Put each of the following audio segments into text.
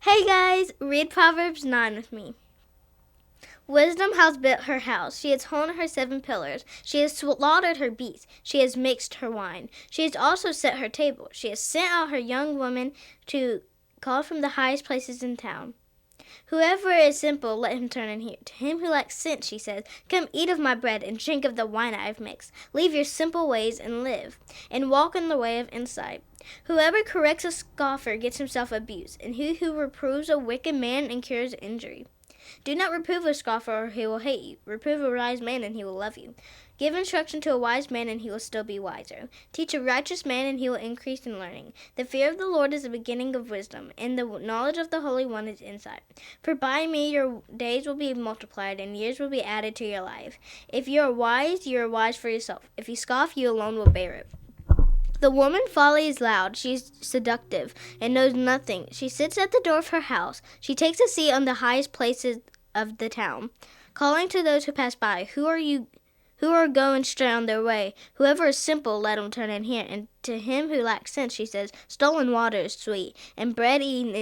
Hey guys, read Proverbs 9 with me. Wisdom has built her house. She has hewn her 7 pillars. She has slaughtered her beasts. She has mixed her wine. She has also set her table. She has sent out her young women to call from the highest places in town. Whoever is simple, let him turn and hear. To him who lacks sense, she says, come eat of my bread and drink of the wine I have mixed. Leave your simple ways and live, and walk in the way of insight. Whoever corrects a scoffer gets himself abused, and he who reproves a wicked man incurs injury. Do not reprove a scoffer, or he will hate you. Reprove a wise man, and he will love you. Give instruction to a wise man, and he will still be wiser. Teach a righteous man, and he will increase in learning. The fear of the Lord is the beginning of wisdom, and the knowledge of the Holy One is insight. For by me your days will be multiplied, and years will be added to your life. If you are wise for yourself. If you scoff, you alone will bear it. The woman's folly is loud. She is seductive and knows nothing. She sits at the door of her house. She takes a seat on the highest places of the town, calling to those who pass by, Who are going straight on their way? Whoever is simple, let him turn and hear. And to him who lacks sense, she says, stolen water is sweet, and bread eaten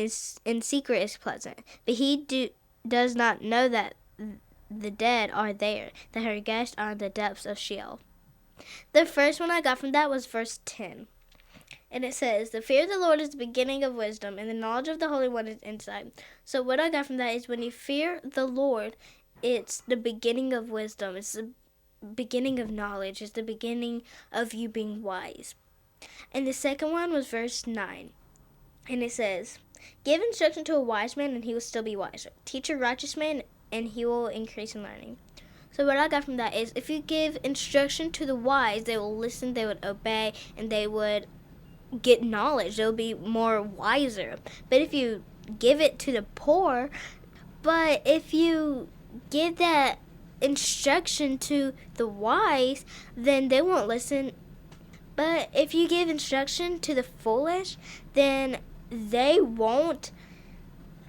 in secret is pleasant. But he does not know that the dead are there, that her guests are in the depths of Sheol. The first one I got from that was verse 10. And it says, the fear of the Lord is the beginning of wisdom, and the knowledge of the Holy One is insight. So what I got from that is when you fear the Lord, it's the beginning of wisdom. It's the beginning of knowledge. It's the beginning of you being wise. And the second one was verse 9. And it says, give instruction to a wise man, and he will still be wiser. Teach a righteous man, and he will increase in learning. So what I got from that is if you give instruction to the wise, they will listen, they would obey, and they would get knowledge. They'll be more wiser. But if you give it to the poor, but if you give that instruction to the wise, then they won't listen. But if you give instruction to the foolish, then they won't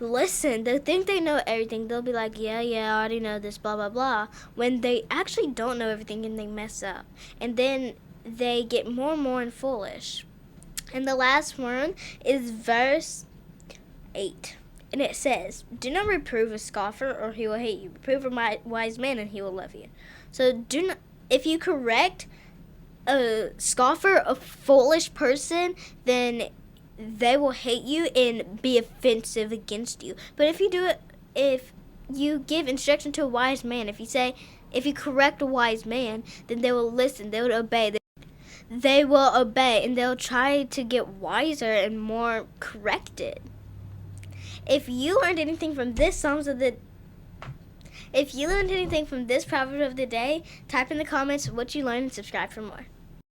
listen. They think they know everything. They'll be like, yeah, I already know this, blah, blah, blah, when they actually don't know everything and they mess up. And then they get more and more foolish. And the last one is verse 8. And it says, do not reprove a scoffer or he will hate you. Reprove a wise man and he will love you. So if you correct a scoffer, a foolish person, then they will hate you and be offensive against you. But if you give instruction to a wise man, if you correct a wise man, then they will listen, they will obey. They will obey, and they'll try to get wiser and more corrected. If you learned anything from this proverb of the day, type in the comments what you learned and subscribe for more.